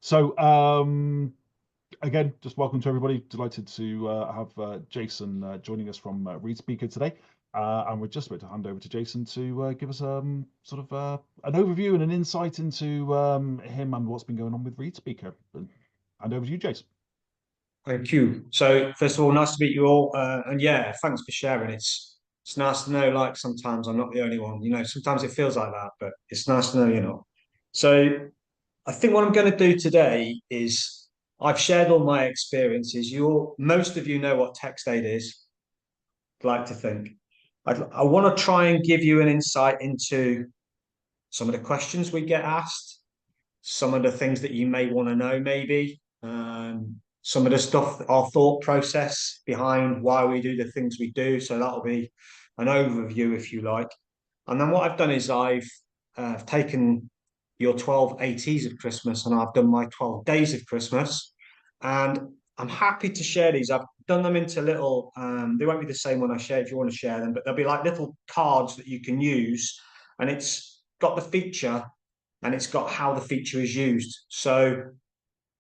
So, again, just welcome to everybody. Delighted to have Jason joining us from ReadSpeaker today. And we're just about to hand over to Jason to give us sort of an overview and an insight into him and what's been going on with ReadSpeaker. Hand over to you, Jason. Thank you. So first of all, nice to meet you all, and yeah, thanks for sharing. It's nice to know. Like sometimes I'm not the only one. Sometimes it feels like that, but it's nice to know you're not. So I think what I'm going to do today is I've shared all my experiences. Most of you know what TextAid is. I'd like to think. I want to try and give you an insight into some of the questions we get asked, some of the things that you may want to know, maybe. Some of the stuff, our thought process behind why we do the things we do. So that'll be an overview, if you like. And then what I've done is I've taken your 12 ATs of Christmas and I've done my 12 days of Christmas. And I'm happy to share these. I've done them into little, they won't be the same when I share if you want to share them, but they'll be like little cards that you can use. And it's got the feature and it's got how the feature is used. So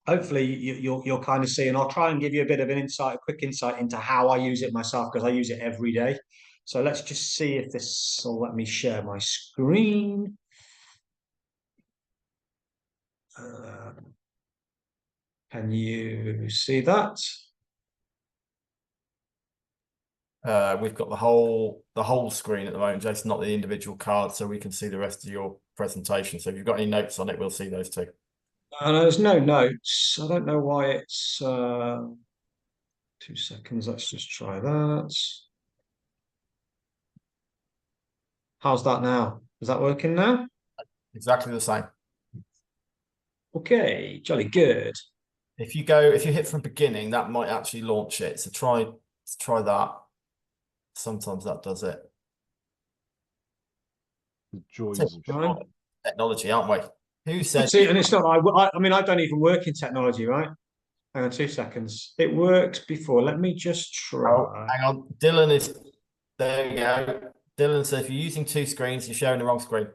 hopefully you'll kind of see, and I'll try and give you a bit of an insight, a quick insight into how I use it myself because I use it every day. So let's just see if this will let me share my screen. Can you see that? We've got the whole screen at the moment, Jason, not the individual cards, so we can see the rest of your presentation. So if you've got any notes on it, we'll see those too. There's no notes. I don't know why it's 2 seconds. Let's just try that. How's that now? Is that working now? Exactly the same. Okay, jolly good. If you hit from beginning, that might actually launch it. So try that. Sometimes that does it. The joys of technology, aren't we? Who said? See, and it's not. I mean, I don't even work in technology, right? Hang on 2 seconds. It worked before. Let me just try. Oh, hang on. Dylan is there. You go. Dylan says if you're using two screens, you're sharing the wrong screen.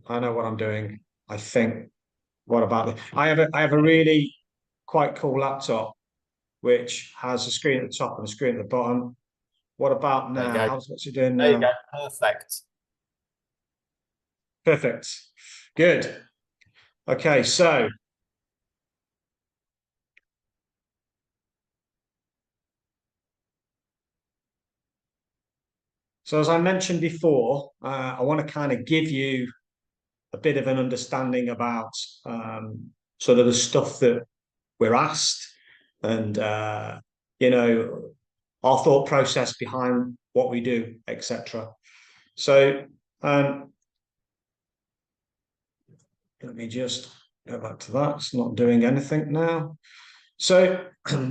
I know what I'm doing. I think. What about it? I have a really quite cool laptop which has a screen at the top and a screen at the bottom. What about now? What's it doing now? There you go. Perfect. Perfect. Good. Okay, so as I mentioned before, I want to kind of give you a bit of an understanding about sort of the stuff that we're asked and our thought process behind what we do, etc. So let me just go back to that. It's not doing anything now. So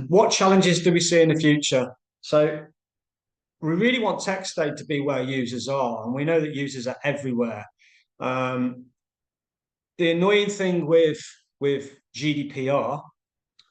what challenges do we see in the future? So we really want TextAid to be where users are, and we know that users are everywhere. The annoying thing with GDPR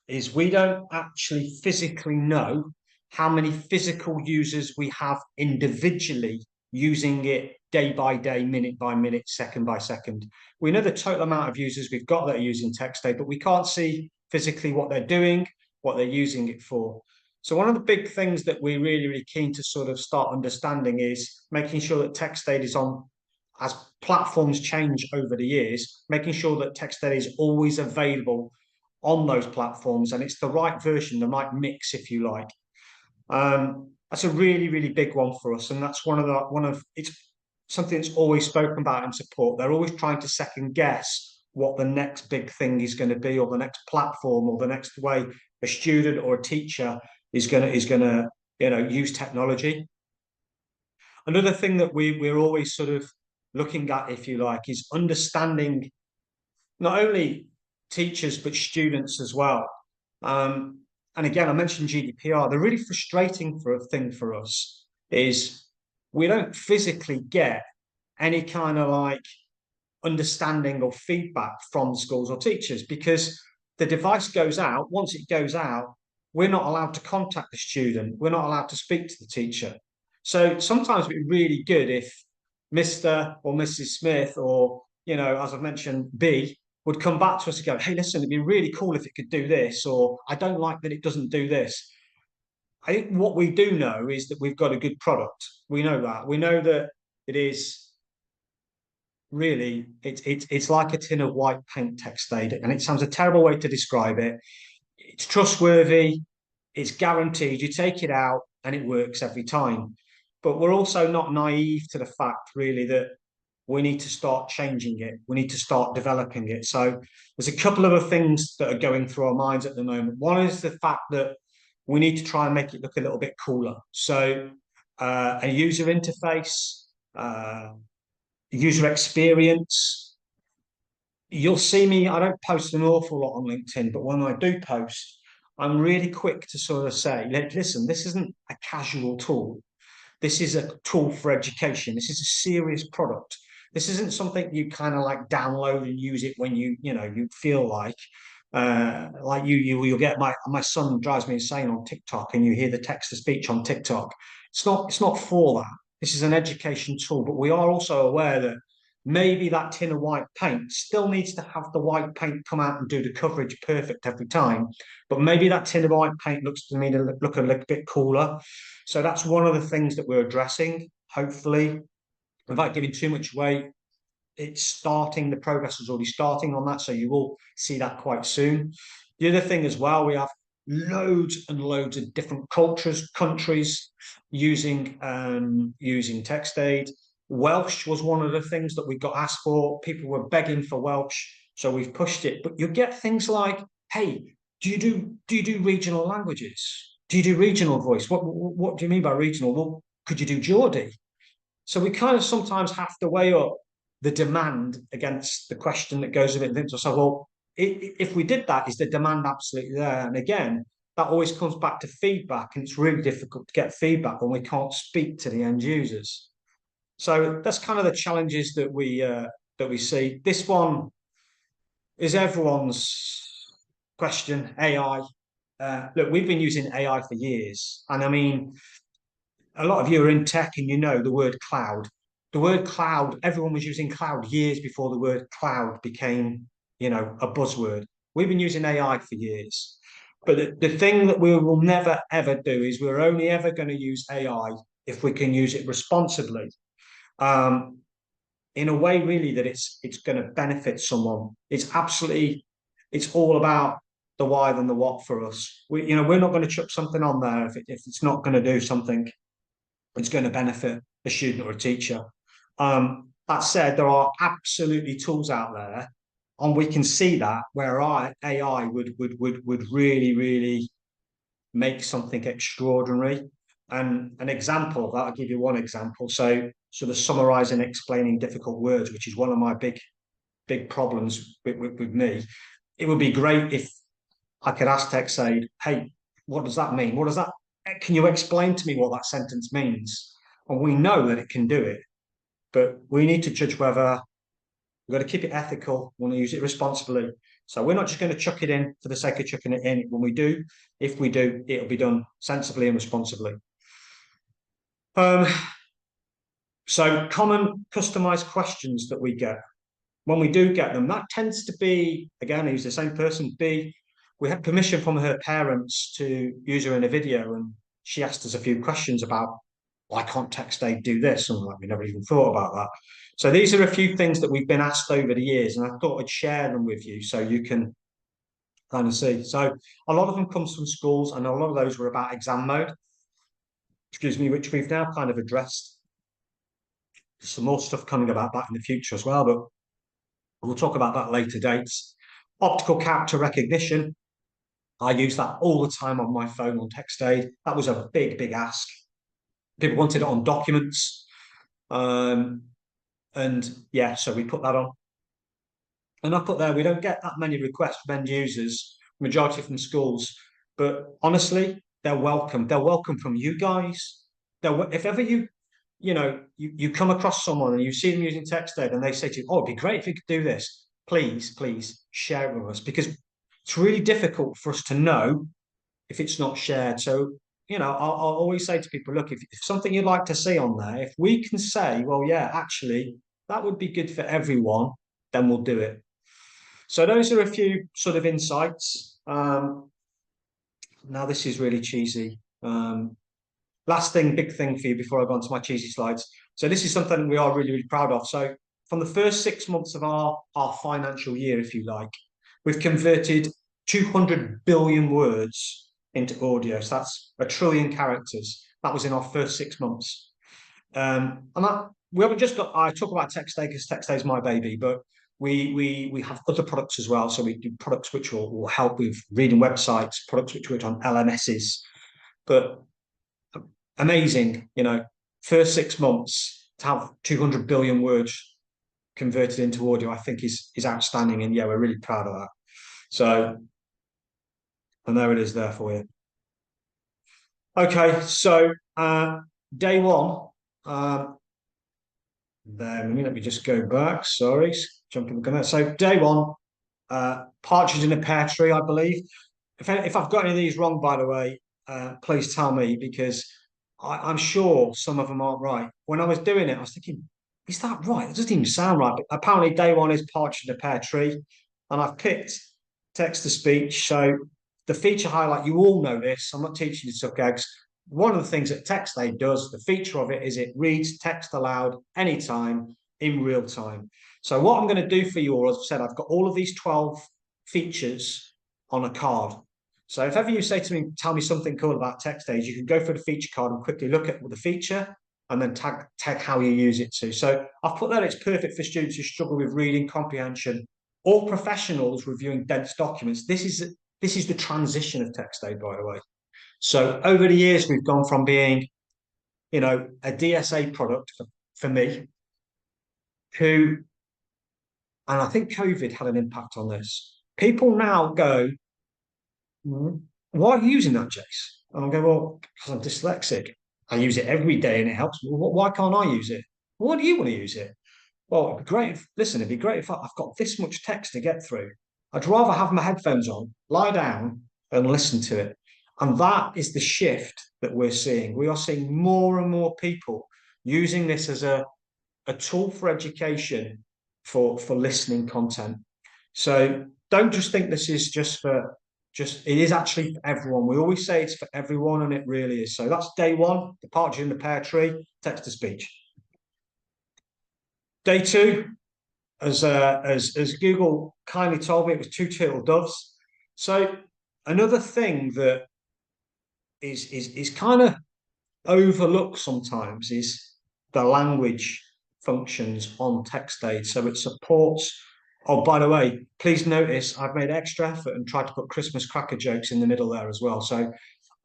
is we don't actually physically know how many physical users we have individually using it day by day, minute by minute, second by second. We know the total amount of users we've got that are using TextAid, but we can't see physically what they're doing, what they're using it for. So one of the big things that we're really, really keen to sort of start understanding is making sure that TextAid is on, as platforms change over the years, making sure that TextAid is always available on those platforms and it's the right version, the right mix, if you like. That's a really, really big one for us, and that's one of it's something that's always spoken about in support. They're always trying to second guess what the next big thing is going to be, or the next platform, or the next way a student or a teacher is going to use technology. Another thing that we're always sort of looking at, if you like, is understanding not only teachers but students as well. And again, I mentioned GDPR. The really frustrating thing for us is we don't physically get any kind of like understanding or feedback from schools or teachers because the device goes out. Once it goes out, we're not allowed to contact the student. We're not allowed to speak to the teacher. So sometimes it'd be really good if Mr. or Mrs. Smith or, as I've mentioned, B would come back to us and go, hey, listen, it'd be really cool if it could do this, or I don't like that it doesn't do this. I think what we do know is that we've got a good product. We know that. We know that it is really, it's like a tin of white paint, TextAid, and it sounds a terrible way to describe it. It's trustworthy, it's guaranteed. You take it out and it works every time. But we're also not naive to the fact, really, that we need to start changing it. We need to start developing it. So there's a couple of other things that are going through our minds at the moment. One is the fact that we need to try and make it look a little bit cooler. So a user interface, user experience. You'll see me, I don't post an awful lot on LinkedIn, but when I do post, I'm really quick to sort of say, listen, this isn't a casual tool. This is a tool for education. This is a serious product. This isn't something you kind of like download and use it when you feel like you'll get my son drives me insane on TikTok, and you hear the text to speech on TikTok. It's not for that. This is an education tool, but we are also aware that maybe that tin of white paint still needs to have the white paint come out and do the coverage perfect every time. But maybe that tin of white paint looks to me to look a little bit cooler. So that's one of the things that we're addressing, hopefully, without giving too much away. It's starting, the progress is already starting on that, so you will see that quite soon. The other thing as well, we have loads and loads of different cultures, countries using TextAid. Welsh was one of the things that we got asked for. People were begging for Welsh, so we've pushed it. But you get things like, hey, do you do regional languages? Do you do regional voice? What do you mean by regional? Well, could you do Geordie? So we kind of sometimes have to weigh up the demand against the question that goes with it and think to ourselves, well, if we did that, is the demand absolutely there? And again, that always comes back to feedback, and it's really difficult to get feedback when we can't speak to the end users. So that's kind of the challenges that we see. This one is everyone's question, AI. Look, we've been using AI for years, and I mean, a lot of you are in tech and you know the word cloud. The word cloud, everyone was using cloud years before the word cloud became, a buzzword. We've been using AI for years. But the thing that we will never, ever do is we're only ever going to use AI if we can use it responsibly. In a way, really, that it's going to benefit someone. It's all about the why than the what for us. We're not going to chuck something on there if it's not going to do something it's going to benefit a student or a teacher. That said, there are absolutely tools out there, and we can see that where AI would really, really make something extraordinary. And an example of that, I'll give you one example. So sort of summarizing, explaining difficult words, which is one of my big problems with me. It would be great if I could ask TextAid, hey, what does that mean? Can you explain to me what that sentence means? And we know that it can do it, but we need to judge whether we've got to keep it ethical, we want to use it responsibly. So we're not just going to chuck it in for the sake of chucking it in. When we do, if we do, it'll be done sensibly and responsibly. So common customized questions that we get. When we do get them, that tends to be, again, use the same person, we had permission from her parents to use her in a video, and she asked us a few questions about why can't TextAid do this? And we never even thought about that. So these are a few things that we've been asked over the years, and I thought I'd share them with you so you can kind of see. So a lot of them comes from schools, and a lot of those were about exam mode, which we've now kind of addressed. There's some more stuff coming about that in the future as well, but we'll talk about that later dates. Optical character recognition. I use that all the time on my phone on TextAid. That was a big ask. People wanted it on documents. And yeah, so we put that on. And I put there, we don't get that many requests from end users, majority from schools. But honestly, they're welcome. They're welcome from you guys. If ever you come across someone and you see them using TextAid and they say to you, oh, it'd be great if you could do this, please share it with us, because it's really difficult for us to know if it's not shared. So, I'll always say to people, look, if something you'd like to see on there, if we can say, well, yeah, actually, that would be good for everyone, then we'll do it. So those are a few sort of insights. Now this is really cheesy. Last thing, big thing for you before I go on to my cheesy slides. So this is something we are really, really proud of. So from the first 6 months of our financial year, if you like, we've converted 200 billion words into audio. So that's 1 trillion characters. That was in our first 6 months. And that we haven't just got, I talk about TextAid because TextAid is my baby, but we have other products as well. So we do products which will help with reading websites, products which work on LMSs. But amazing, first 6 months to have 200 billion words converted into audio, I think is outstanding. And yeah, we're really proud of that. So, and there it is there for you. Okay, so day one, let me just go back. Sorry, jumping the gun. So day one, partridge in a pear tree, I believe. If I've got any of these wrong, by the way, please tell me, because I'm sure some of them aren't right. When I was doing it, I was thinking, is that right? It doesn't even sound right. But apparently day one is partridge in a pear tree. And I've picked text-to-speech. So the feature highlight, you all know this. I'm not teaching you to suck eggs. One of the things that TextAid does, the feature of it, is it reads text aloud anytime in real time. So what I'm going to do for you all, as I said, I've got all of these 12 features on a card. So if ever you say to me, tell me something cool about TextAid, you can go for the feature card and quickly look at the feature and then tag how you use it to. So I've put that it's perfect for students who struggle with reading comprehension or professionals reviewing dense documents. This is the transition of TextAid, by the way. So over the years, we've gone from being, a DSA product for me to, and I think COVID had an impact on this. People now go, why are you using that, Jace? And I go, well, because I'm dyslexic. I use it every day and it helps me. Well, why can't I use it? Well, why do you want to use it? Well, it'd be great. It'd be great if I've got this much text to get through. I'd rather have my headphones on, lie down and listen to it. And that is the shift that we're seeing. We are seeing more and more people using this as a tool for education, for listening content. So don't just think this is it is actually for everyone. We always say it's for everyone, and it really is. So that's day one, the partridge in the pear tree, text-to-speech. Day two, as Google kindly told me, it was 2 turtle doves. So another thing that is kind of overlooked sometimes is the language functions on TextAid. So it supports. Oh, by the way, please notice I've made extra effort and tried to put Christmas cracker jokes in the middle there as well. So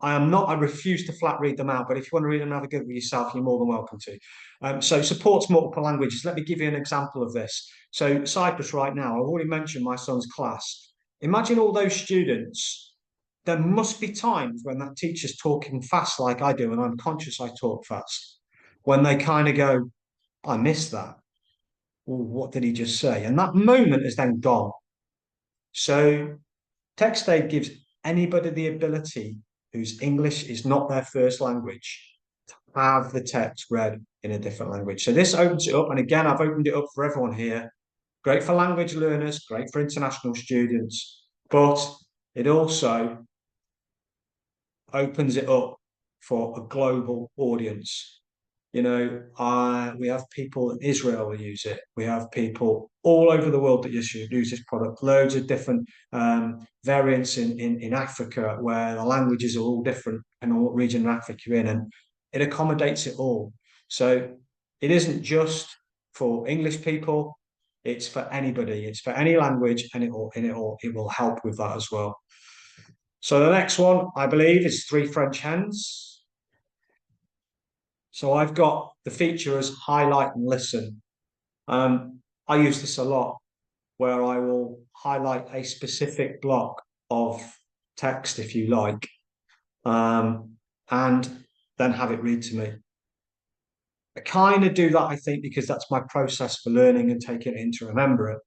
I refuse to flat read them out, but if you want to read them and have a go with yourself, you're more than welcome to. So supports multiple languages. Let me give you an example of this. So Cyprus right now, I've already mentioned my son's class. Imagine all those students. There must be times when that teacher's talking fast like I do, and I'm conscious I talk fast, when they kind of go, I missed that. Well, what did he just say? And that moment is then gone. So TextAid gives anybody the ability whose English is not their first language to have the text read in a different language. So this opens it up. And again, I've opened it up for everyone here. Great for language learners, great for international students, but it also opens it up for a global audience. We have people in Israel who use it. We have people all over the world that use this product. Loads of different variants in Africa where the languages are all different and what region of Africa you're in, and it accommodates it all. So it isn't just for English people; it's for anybody. It's for any language, and it will help with that as well. So the next one, I believe, is 3 French hens. So I've got the feature as highlight and listen. I use this a lot, where I will highlight a specific block of text, if you like, and then have it read to me. I kind of do that, I think, because that's my process for learning and taking it in to remember it.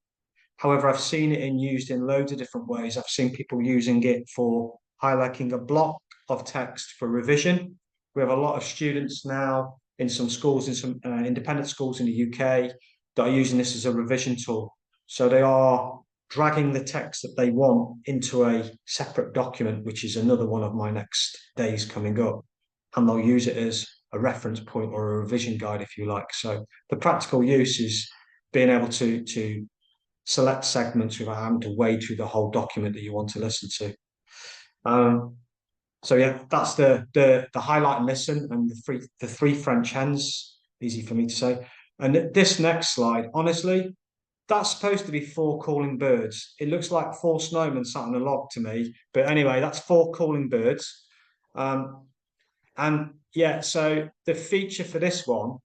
However, I've seen it used in loads of different ways. I've seen people using it for highlighting a block of text for revision. We have a lot of students now in some schools, in some independent schools in the UK, that are using this as a revision tool. So they are dragging the text that they want into a separate document, which is another one of my next days coming up. And they'll use it as a reference point or a revision guide, if you like. So the practical use is being able to select segments without having to wade through the whole document that you want to listen to. So yeah, that's the highlight and listen, and the three French hens. Easy for me to say. And this next slide, honestly, that's supposed to be 4 calling birds. It looks like 4 snowmen sat on a log to me. But anyway, that's 4 calling birds. And yeah, so the feature for this one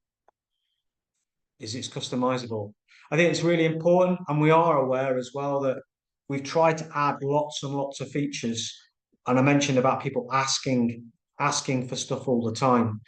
is it's customizable. I think it's really important, and we are aware as well that we've tried to add lots and lots of features. And I mentioned about people asking for stuff all the time.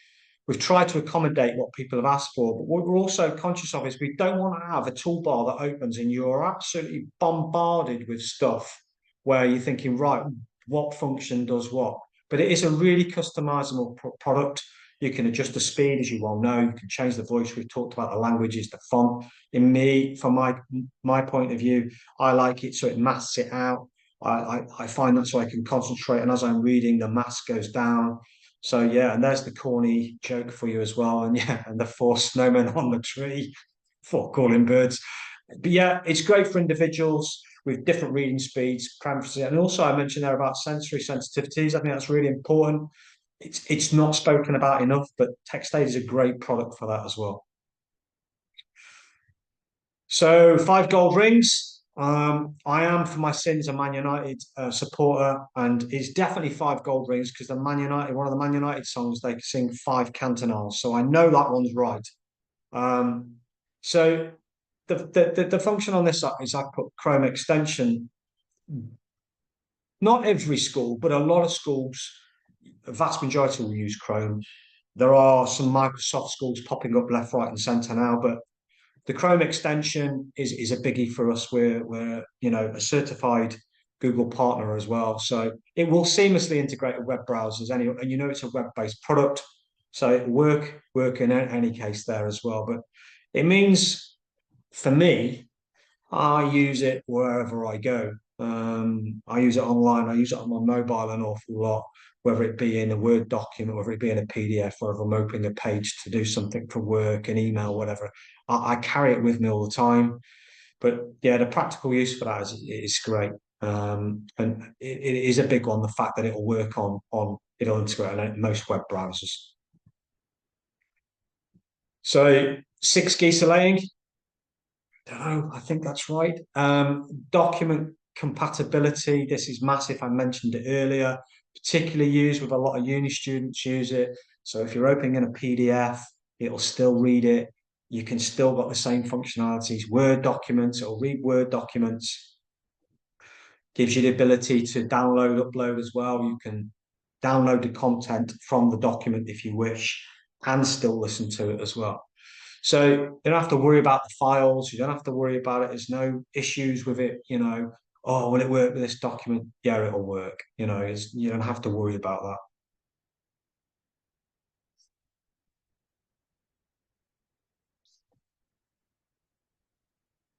We've tried to accommodate what people have asked for, but what we're also conscious of is we don't want to have a toolbar that opens and you're absolutely bombarded with stuff where you're thinking, right, what function does what? But it is a really customizable product. You can adjust the speed, as you well know. You can change the voice. We've talked about the languages, the font. From my point of view, I like it so it masks it out. I find that so I can concentrate, and as I'm reading, the mask goes down. So yeah, and there's the corny joke for you as well. And yeah, and the 4 snowmen on the tree, 4 calling birds. But yeah, it's great for individuals with different reading speeds, preferences. And also I mentioned there about sensory sensitivities. I think that's really important. It's not spoken about enough, but TextAid is a great product for that as well. So 5 gold rings. I am, for my sins, a Man United supporter, and it's definitely 5 gold rings because one of the Man United songs, they sing 5 cantonals, so I know that one's right. So the function on this is I put Chrome extension. Not every school, but a lot of schools, a vast majority will use Chrome. There are some Microsoft schools popping up left, right, and centre now, but the Chrome extension is a biggie for us. We're a certified Google partner as well, so it will seamlessly integrate with web browsers anyway. And it's a web-based product, so it work in any case there as well. But it means for me, I use it wherever I go. I use it online. I use it on my mobile an awful lot, whether it be in a Word document, whether it be in a PDF, or if I'm opening a page to do something for work, an email, whatever. I carry it with me all the time. But yeah, the practical use for that is great. And it is a big one, the fact that it'll work it'll integrate on most web browsers. So 6 geese are laying. I think that's right. Document compatibility. This is massive. I mentioned it earlier, particularly used with a lot of uni students use it. So if you're opening in a PDF, it'll still read it. You can still got the same functionalities. Word documents, it'll read Word documents. Gives you the ability to download, upload as well. You can download the content from the document if you wish and still listen to it as well. So you don't have to worry about the files. You don't have to worry about it. There's no issues with it. Oh, will it work with this document? Yeah, it'll work. You don't have to worry about that.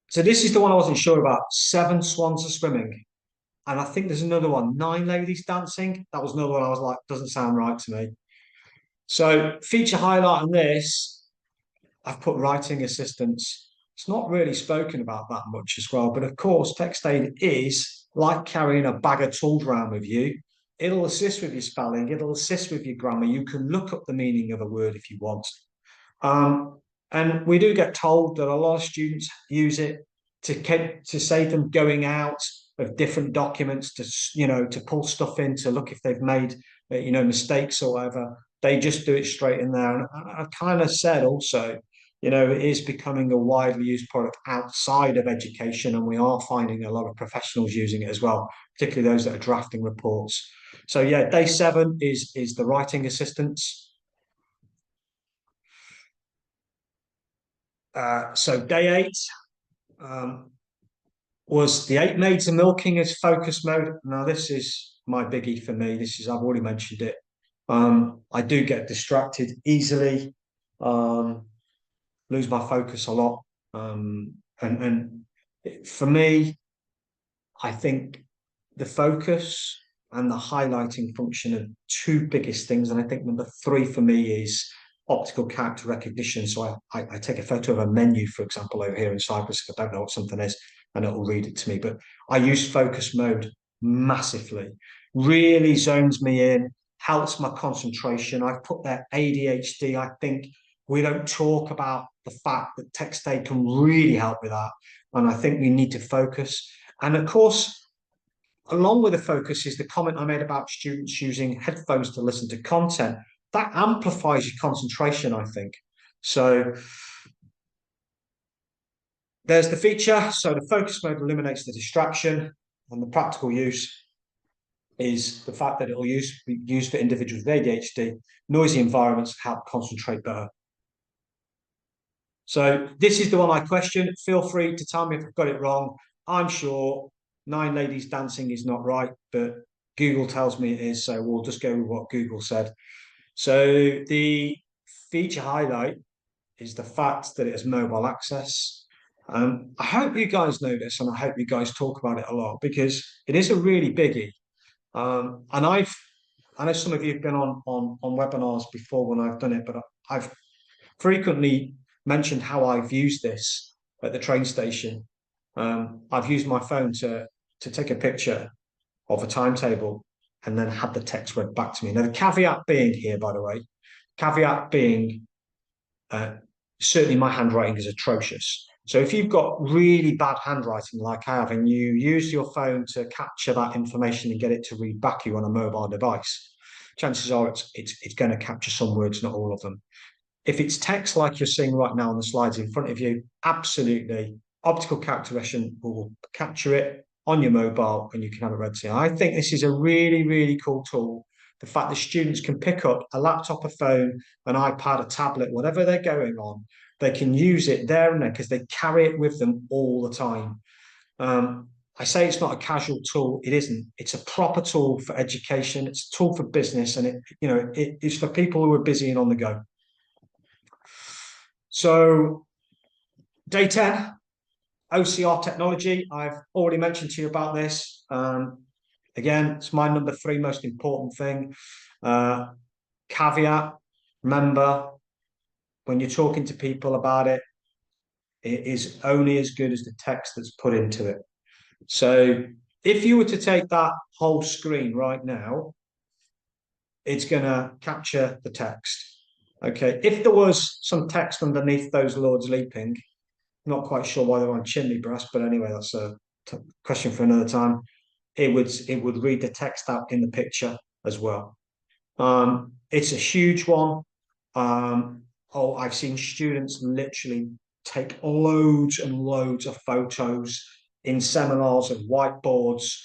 So this is the one I wasn't sure about. 7 swans are swimming. And I think there's another one, 9 ladies dancing. That was another one I was like, doesn't sound right to me. So feature highlight on this, I've put writing assistance. It's not really spoken about that much as well. But of course, TextAid is like carrying a bag of tools around with you. It'll assist with your spelling. It'll assist with your grammar. You can look up the meaning of a word if you want. And we do get told that a lot of students use it to save them going out of different documents, to pull stuff in, to look if they've made mistakes or whatever. They just do it straight in there. And I kind of said also, it is becoming a widely used product outside of education, and we are finding a lot of professionals using it as well, particularly those that are drafting reports. So yeah, day 7 is the writing assistance. So day 8 was the 8 maids are milking as focus mode. Now this is my biggie for me. I've already mentioned it. I do get distracted easily, lose my focus a lot. And for me, I think the focus and the highlighting function are two biggest things. And I think number 3 for me is optical character recognition. So I take a photo of a menu, for example, over here in Cyprus, if I don't know what something is, and it will read it to me. But I use focus mode massively, really zones me in, helps my concentration. I've put there ADHD. I think we don't talk about the fact that TextAid can really help with that. And I think we need to focus. And of course, along with the focus is the comment I made about students using headphones to listen to content. That amplifies your concentration, I think. So there's the feature. So the focus mode eliminates the distraction, and the practical use is the fact that it will be used for individuals with ADHD, noisy environments help concentrate better. So this is the one I question. Feel free to tell me if I've got it wrong. I'm sure 9 ladies dancing is not right, but Google tells me it is, so we'll just go with what Google said. So the feature highlight is the fact that it has mobile access. I hope you guys know this, and I hope you guys talk about it a lot, because it is a really biggie. And I know some of you have been on webinars before when I've done it, but I've frequently mentioned how I've used this at the train station. I've used my phone to take a picture of a timetable and then had the text read back to me. Now, the caveat being here, by the way, certainly my handwriting is atrocious. So if you've got really bad handwriting like I have, and you use your phone to capture that information and get it to read back to you on a mobile device, chances are it's going to capture some words, not all of them. If it's text like you're seeing right now on the slides in front of you, absolutely, optical character recognition will capture it on your mobile and you can have it read to you. I think this is a really, really cool tool. The fact that students can pick up a laptop, a phone, an iPad, a tablet, whatever they're going on, they can use it there and then because they carry it with them all the time. I say it's not a casual tool. It isn't. It's a proper tool for education. It's a tool for business, and it's for people who are busy and on the go. So day 10, OCR technology. I've already mentioned to you about this. Again, it's my number 3 most important thing. Caveat, remember, when you're talking to people about it, it is only as good as the text that's put into it. So if you were to take that whole screen right now, it's going to capture the text. Okay, if there was some text underneath those lords leaping, not quite sure why they're on chimney breast, but anyway, that's a question for another time. It would read the text out in the picture as well. It's a huge one. I've seen students literally take loads and loads of photos in seminars and whiteboards,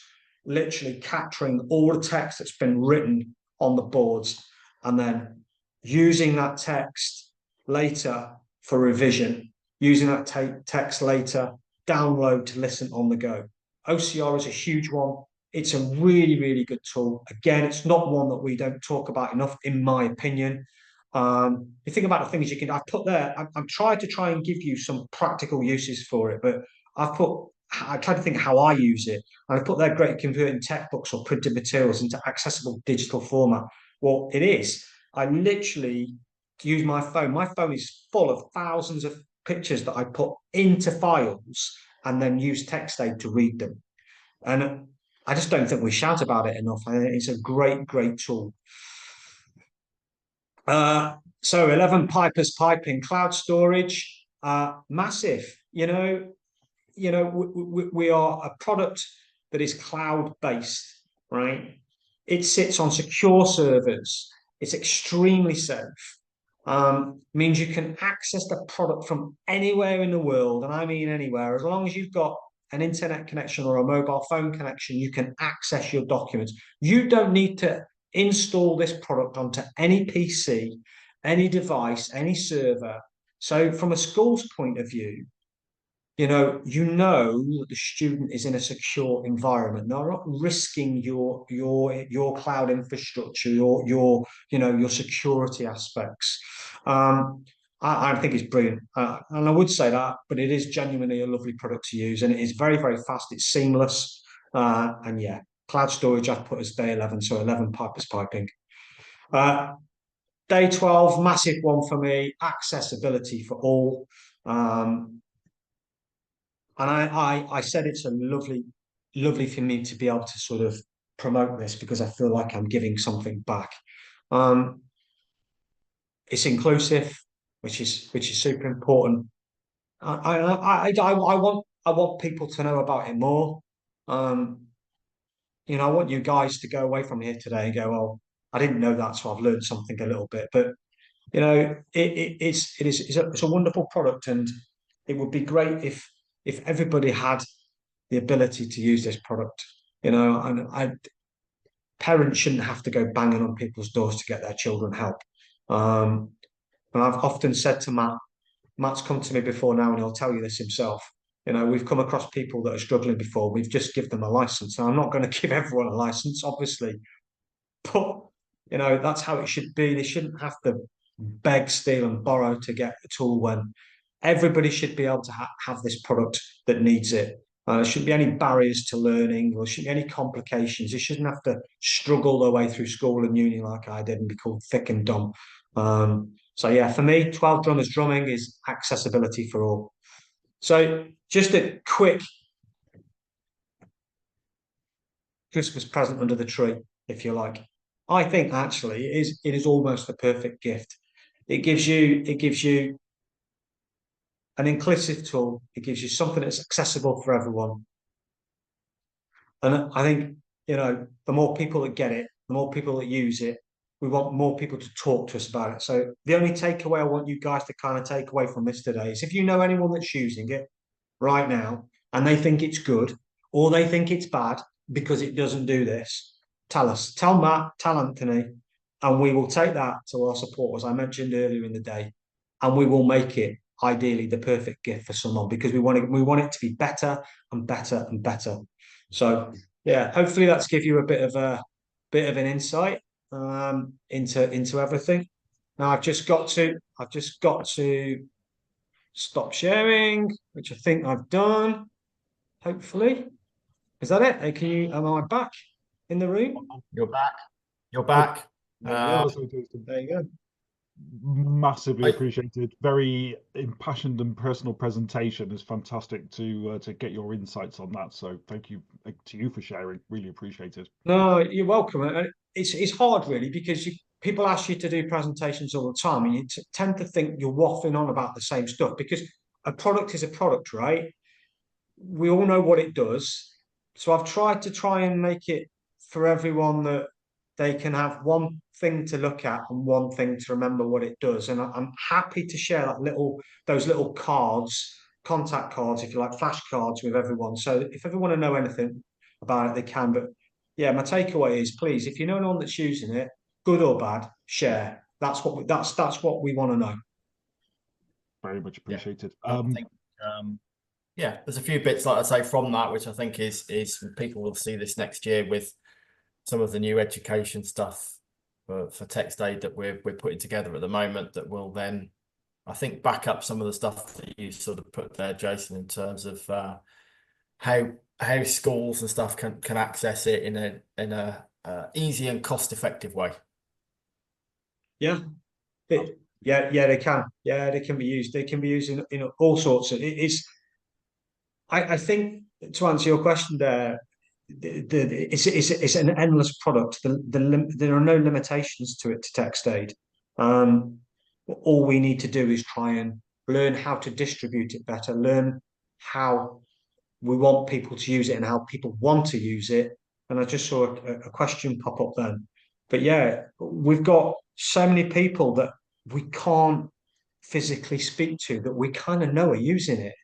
literally capturing all the text that's been written on the boards and then using that text later for revision, using that text later, download to listen on the go. OCR is a huge one. It's a really, really good tool. Again, it's not one that we don't talk about enough, in my opinion. You think about the things you can, I've put there, I've tried to try and give you some practical uses for it, but I tried to think how I use it. And I put there great at converting textbooks or printed materials into accessible digital format. Well, it is. I literally use my phone. My phone is full of thousands of pictures that I put into files and then use TextAid to read them. And I just don't think we shout about it enough. I think it's a great, great tool. So 11 Piper's piping cloud storage, massive. We are a product that is cloud-based, right? It sits on secure servers. It's extremely safe. Means you can access the product from anywhere in the world, and I mean anywhere. As long as you've got an internet connection or a mobile phone connection, you can access your documents. You don't need to install this product onto any PC, any device, any server. So from a school's point of view, that the student is in a secure environment. They're not risking your cloud infrastructure, your security aspects. I think it's brilliant, and I would say that, but it is genuinely a lovely product to use, and it is very, very fast. It's seamless. And yeah, cloud storage I've put as day 11, so 11 pipers piping. Day 12, massive one for me, accessibility for all. And I said it's a lovely for me to be able to sort of promote this because I feel like I'm giving something back. It's inclusive, which is super important. I want people to know about it more. You know, I want you guys to go away from here today and go, well, I didn't know that, so I've learned something a little bit. But you know, it's a wonderful product, and it would be great if everybody had the ability to use this product. You know, and parents shouldn't have to go banging on people's doors to get their children help. And I've often said to Matt's come to me before now, and he'll tell you this himself. You know, we've come across people that are struggling before. We've just given them a license. And I'm not going to give everyone a license, obviously, but you know, that's how it should be. They shouldn't have to beg, steal, and borrow to get a tool when everybody should be able to have this product that needs it. There shouldn't be any barriers to learning, or shouldn't be any complications. You shouldn't have to struggle their way through school and uni like I did and be called thick and dumb. So yeah, for me, 12 drummers drumming is accessibility for all. So just a quick Christmas present under the tree, if you like. I think actually it is almost the perfect gift. It gives you an inclusive tool. It gives you something that's accessible for everyone. And I think, you know, the more people that get it, the more people that use it, we want more people to talk to us about it. So the only takeaway I want you guys to kind of take away from this today is if you know anyone that's using it right now and they think it's good or they think it's bad because it doesn't do this, tell us. Tell Matt, tell Anthony, and we will take that to our support, as I mentioned earlier in the day, and we will make it ideally the perfect gift for someone because we want it to be better and better and better. So yeah, hopefully that's give you a bit of an insight into everything. Now I've just got to stop sharing, which I think I've done. Hopefully, is that it? Hey, am I back in the room? You're back. You're back. There you go. Massively appreciated. Very impassioned and personal presentation. Is fantastic to get your insights on that. So thank you to you for sharing. Really appreciated. No, you're welcome. It's hard really because people ask you to do presentations all the time, and you tend to think you're waffling on about the same stuff because a product is a product, right? We all know what it does. So I've tried to make it for everyone that they can have one thing to look at and one thing to remember what it does. And I'm happy to share those little cards, contact cards, if you like, flashcards with everyone. So if everyone want to know anything about it, they can. But yeah, my takeaway is please, if you know anyone that's using it, good or bad, share. That's what we want to know. Very much appreciated. I think, yeah, there's a few bits, like I say, from that, which I think is people will see this next year with some of the new education stuff for TextAid that we're putting together at the moment that will then, I think, back up some of the stuff that you sort of put there, Jason, in terms of how schools and stuff can access it in a easy and cost-effective way. Yeah. Yeah, they can. Yeah, they can be used. They can be used in all sorts of. I think to answer your question there, it's an endless product. There are no limitations to it to TextAid. All we need to do is try and learn how to distribute it better, learn how we want people to use it and how people want to use it. And I just saw a question pop up then. But yeah, we've got so many people that we can't physically speak to that we kind of know are using it.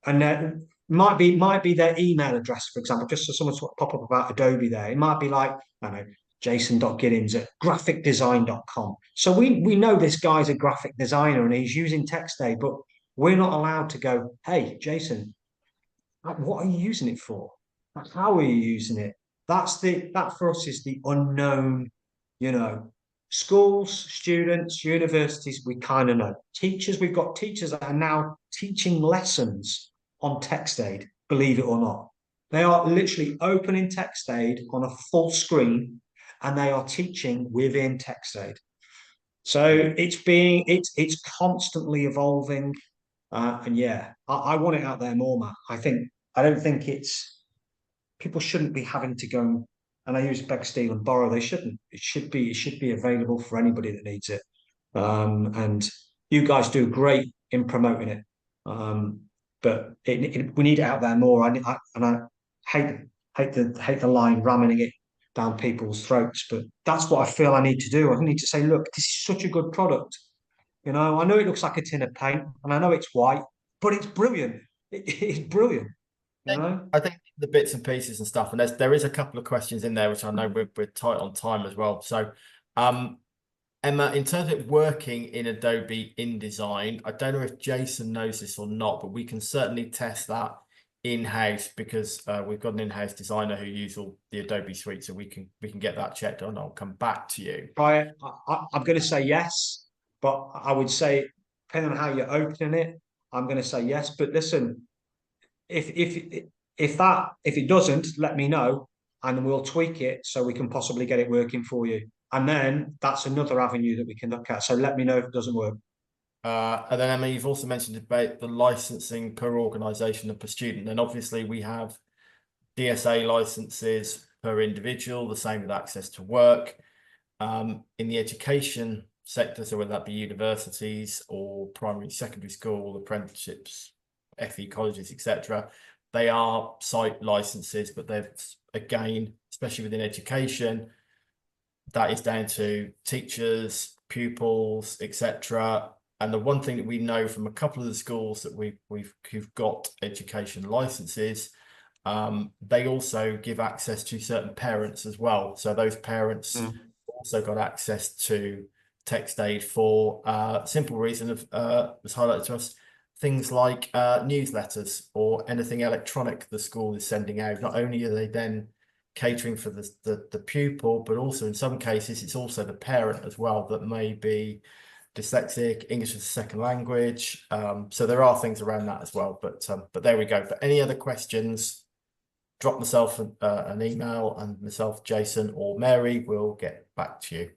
And might be their email address, for example, just so someone to pop up about Adobe there. It might be like, I don't know, jason.giddens@graphicdesign.com. So we know this guy's a graphic designer and he's using TextAid, but we're not allowed to go, hey, Jason, what are you using it for? How are you using it? That for us is the unknown, you know. Schools, students, universities, we kind of know. Teachers, we've got teachers that are now teaching lessons on TextAid, believe it or not. They are literally opening TextAid on a full screen, and they are teaching within TextAid. So it's constantly evolving, and yeah, I want it out there more, Matt. I don't think people shouldn't be having to go and I use beg, steal, and borrow. They shouldn't. It should be available for anybody that needs it. And you guys do great in promoting it. But we need it out there more. I hate the line ramming it down people's throats. But that's what I feel I need to do. I need to say, look, this is such a good product. You know, I know it looks like a tin of paint, and I know it's white, but it's brilliant. It's brilliant. You know. I think the bits and pieces and stuff, and there is a couple of questions in there which I know we're tight on time as well. So, Emma, in terms of working in Adobe InDesign, I don't know if Jason knows this or not, but we can certainly test that in-house because we've got an in-house designer who uses all the Adobe suite, so we can get that checked and I'll come back to you. Right, I'm going to say yes, but I would say depending on how you're opening it, I'm going to say yes. But listen, if it doesn't, let me know and we'll tweak it so we can possibly get it working for you. And then that's another avenue that we can look at. So let me know if it doesn't work. And then Emma, you've also mentioned about the licensing per organisation and per student. And obviously we have DSA licenses per individual, the same with access to work. In the education sector, so whether that be universities or primary, secondary school, apprenticeships, FE colleges, etc., they are site licenses, but they're, again, especially within education, that is down to teachers, pupils, etc. And the one thing that we know from a couple of the schools that who've got education licenses, they also give access to certain parents as well. So those parents also got access to TextAid for simple reason of was highlighted to us, things like newsletters or anything electronic the school is sending out. Not only are they then catering for the pupil, but also in some cases it's also the parent as well that may be dyslexic, English as a second language. So there are things around that as well. But there we go. But any other questions, drop myself an email and myself, Jason or Mary will get back to you.